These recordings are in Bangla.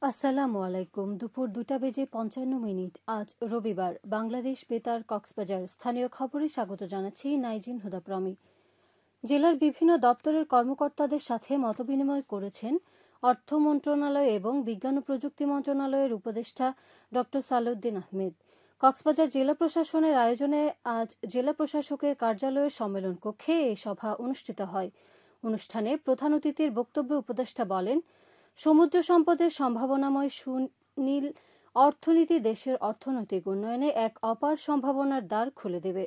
আসসালামু আলাইকুম। দুপুর 2:55 আজ রবিবার। বাংলাদেশ বেতার কক্সবাজার স্থানীয় খবরে স্বাগত জানাচ্ছি নাইজিন হুদা প্রমি। জেলার বিভিন্ন দপ্তরের কর্মকর্তাদের সাথে মতবিনিময় করেছেন অর্থ মন্ত্রণালয় এবং বিজ্ঞান ও প্রযুক্তি মন্ত্রণালয়ের উপদেষ্টা ড সালাউদ্দিন আহমেদ। কক্সবাজার জেলা প্রশাসনের আয়োজনে আজ জেলা প্রশাসকের কার্যালয়ের সম্মেলন কক্ষে এই সভা অনুষ্ঠিত হয়। অনুষ্ঠানে প্রধান অতিথির বক্তব্যে উপদেষ্টা বলেন, সমুদ্র সম্পদের সম্ভাবনাময় সুনীল অর্থনীতি দেশের অর্থনৈতিক উন্নয়নে এক অপার সম্ভাবনার দ্বার খুলে দেবে।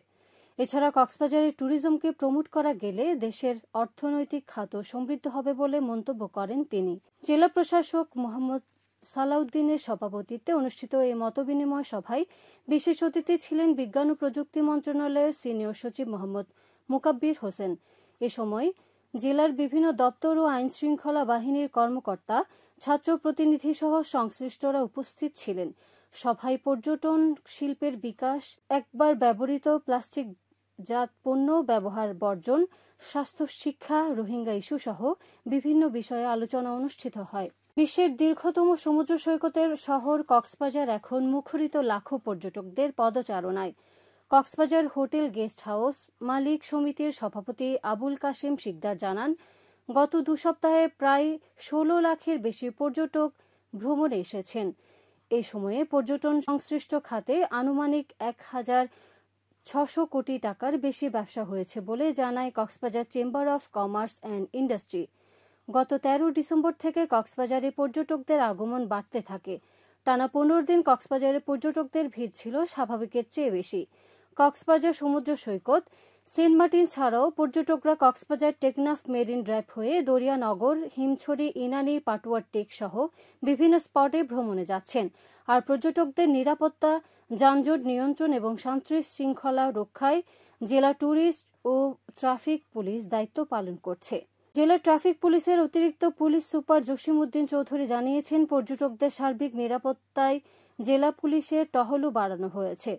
এছাড়া কক্সবাজারের ট্যুরিজমকে প্রমোট করা গেলে দেশের অর্থনৈতিক খাত সমৃদ্ধ হবে বলে মন্তব্য করেন তিনি। জেলা প্রশাসক মোহাম্মদ সালাউদ্দিনের সভাপতিত্বে অনুষ্ঠিত এই মতবিনিময় সভায় বিশেষ অতিথি ছিলেন বিজ্ঞান ও প্রযুক্তি মন্ত্রণালয়ের সিনিয়র সচিব মোহাম্মদ মুকাব্বির হোসেন। এ সময় জেলার বিভিন্ন দপ্তর ও আইন শৃঙ্খলা বাহিনীর কর্মকর্তা, ছাত্র প্রতিনিধি সহ সংশ্লিষ্টরা উপস্থিত ছিলেন। সভায় পর্যটন শিল্পের বিকাশ, একবার ব্যবহৃত প্লাস্টিক জাত পণ্য ব্যবহার বর্জন, স্বাস্থ্য শিক্ষা, রোহিঙ্গা ইস্যু সহ বিভিন্ন বিষয়ে আলোচনা অনুষ্ঠিত হয়। বিশ্বের দীর্ঘতম সমুদ্র সৈকতের শহর কক্সবাজার এখন মুখরিত লাখো পর্যটকদের পদচারণায়। কক্সবাজার হোটেল গেস্ট হাউস মালিক সমিতির সভাপতি আবুল কাশেম শিকদার জানান, গত 2 সপ্তাহে প্রায় 16 লাখের বেশি পর্যটক ভ্রমণে এসেছেন। এই সময়ে পর্যটন সংশ্লিষ্ট খাতে আনুমানিক 1,600 কোটি টাকার বেশি ব্যবসা হয়েছে বলে জানায় Cox's Bazar chamber of commerce and industry. গত 13 ডিসেম্বর থেকে কক্সবাজারে পর্যটকদের আগমন বাড়তে থাকে। টানা 15 দিন কক্সবাজারে পর্যটকদের ভিড় ছিল স্বাভাবিকের চেয়ে বেশি। কক্সবাজার সমুদ্র সৈকত, সেন্ট মার্টিন ছাড়াও পর্যটকরা কক্সবাজার টেকনাফ মেরিন ড্রাইভ হয়ে দরিয়ানগর, হিমছড়ি, ইনানি, পাটুয়ার টেক সহ বিভিন্ন স্পটে ভ্রমণে যাচ্ছেন। আর পর্যটকদের নিরাপত্তা, যানজট নিয়ন্ত্রণ এবং শান্তি শৃঙ্খলা রক্ষায় জেলা ট্যুরিস্ট ও ট্রাফিক পুলিশ দায়িত্ব পালন করছে। জেলা ট্রাফিক পুলিশের অতিরিক্ত পুলিশ সুপার জসিমউদ্দিন চৌধুরী জানিয়েছেন, পর্যটকদের সার্বিক নিরাপত্তায় জেলা পুলিশের টহলও বাড়ানো হয়েছে।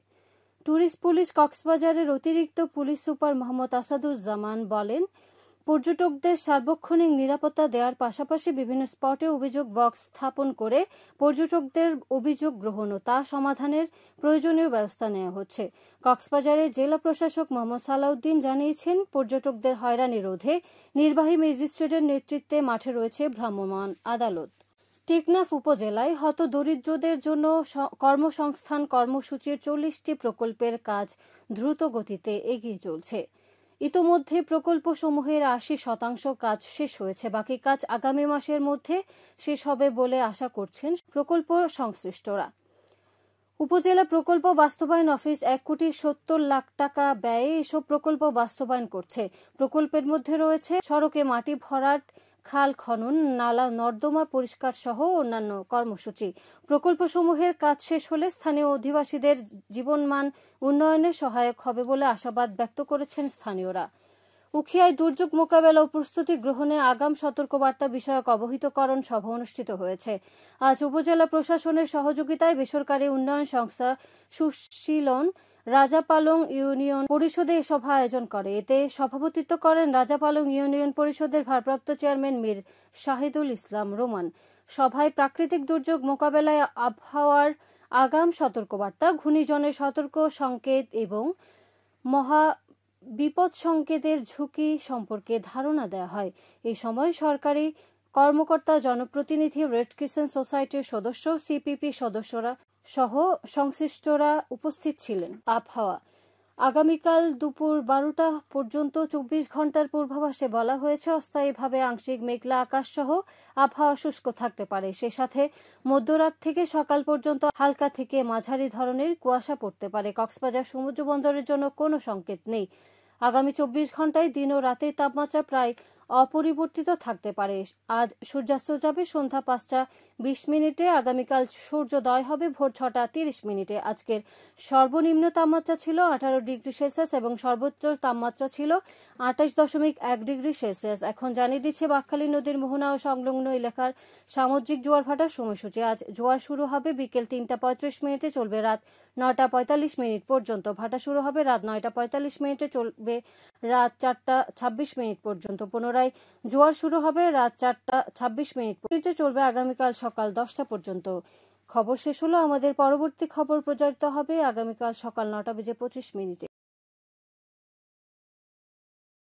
ট্যুরিস্ট পুলিশ কক্সবাজারের অতিরিক্ত পুলিশ সুপার মোহাম্মদ আসাদুজ্জামান বলেন, পর্যটকদের সার্বক্ষণিক নিরাপত্তা দেওয়ার পাশাপাশি বিভিন্ন স্পটে অভিযোগ বক্স স্থাপন করে পর্যটকদের অভিযোগ গ্রহণ ও তা সমাধানের প্রয়োজনীয় ব্যবস্থা নেওয়া হচ্ছে। কক্সবাজারের জেলা প্রশাসক মোহাম্মদ সালাউদ্দিন জানিয়েছেন, পর্যটকদের হয়রানি রোধে নির্বাহী ম্যাজিস্ট্রেটের নেতৃত্বে মাঠে রয়েছে ভ্রাম্যমাণ আদালত। টেকনাফ উপজেলায় হতদরিদ্রদের জন্য কর্মসংস্থান কর্মসূচির 40টি প্রকল্পের কাজ দ্রুত গতিতে এগিয়ে চলছে। ইতোমধ্যে প্রকল্পসমূহের 80% কাজ শেষ হয়েছে। বাকি কাজ আগামী মাসের মধ্যে শেষ হবে বলে আশা করছেন প্রকল্প সংশ্লিষ্টরা। উপজেলা প্রকল্প বাস্তবায়ন অফিস 1,70,00,000 টাকা ব্যয়ে এসব প্রকল্প বাস্তবায়ন করছে। প্রকল্পের মধ্যে রয়েছে সড়কে মাটি ভরাট, খাল খনন, নালা নর্দমা পরিষ্কার সহ অন্যান্য কর্মসূচি। প্রকল্পসমূহের কাজ শেষ হলে স্থানীয় অধিবাসীদের জীবনমান উন্নয়নে সহায়ক হবে বলে আশাবাদ ব্যক্ত করেছেন স্থানীয়রা। উখিয়ায় দুর্যোগ মোকাবেলা ও প্রস্তুতি গ্রহণে আগাম সতর্কবার্তা বিষয়ক অবহিতকরণ সভা অনুষ্ঠিত হয়েছে। আজ উপজেলা প্রশাসনের সহযোগিতায় বেসরকারি উন্নয়ন সংস্থা সুশীলন রাজাপালং ইউনিয়ন পরিষদে এ সভা আয়োজন করে। এতে সভাপতিত্ব করেন রাজাপালং ইউনিয়ন পরিষদের ভারপ্রাপ্ত চেয়ারম্যান মীর শাহিদুল ইসলাম রোমান। সভায় প্রাকৃতিক দুর্যোগ মোকাবেলায় আবহাওয়ার আগাম সতর্কবার্তা, ঘূর্ণিঝড়ের সতর্ক সংকেত এবং মহা বিপদ সংকেতের ঝুঁকি সম্পর্কে ধারণা দেওয়া হয়। এই সময় সরকারি কর্মকর্তা, জনপ্রতিনিধি, রেড ক্রিসেন্ট সোসাইটির সদস্য, সিপিপি সদস্যরা সহ সংশ্লিষ্টরা উপস্থিত ছিলেন। আবহাওয়া আগামীকাল দুপুর 12টা পর্যন্ত 24 ঘন্টার পূর্বাভাসে বলা হয়েছে, অস্থায়ীভাবে আংশিক মেঘলা আকাশ সহ আবহাওয়া শুষ্ক থাকতে পারে। সে সাথে মধ্যরাত থেকে সকাল পর্যন্ত হালকা থেকে মাঝারি ধরনের কুয়াশা পড়তে পারে। কক্সবাজার সমুদ্র বন্দরের জন্য কোনো সংকেত নেই। আগামী 24 ঘন্টায় দিন ও রাতের তাপমাত্রা প্রায় অপরিবর্তিত থাকতে পারে। আজ সূর্যাস্ত যাবে সন্ধ্যা 5:20। আগামীকাল সূর্যোদয় হবে ভোর 6:30। আজকের সর্বনিম্ন তাপমাত্রা ছিল 18 ডিগ্রি সেলসিয়াস এবং সর্বোচ্চ তাপমাত্রা ছিল 28.1 ডিগ্রি সেলসিয়াস। এখন জানিয়ে দিচ্ছে বাঁকখালী নদীর মোহনা ও সংলগ্ন এলাকার সামুদ্রিক জোয়ার ভাটার সময়সূচি। আজ জোয়ার শুরু হবে বিকেল 3:35, চলবে রাত 9:45 পর্যন্ত। ভাটা শুরু হবে রাত 9:45 চলবে রাত 4:26 পর্যন্ত। পুনরায় জোয়ার শুরু হবে রাত 4:26 চলবে আগামীকাল সকাল 10টা পর্যন্ত। খবর শেষ হলো। আমাদের পরবর্তী খবর প্রচারিত হবে আগামীকাল সকাল 9:25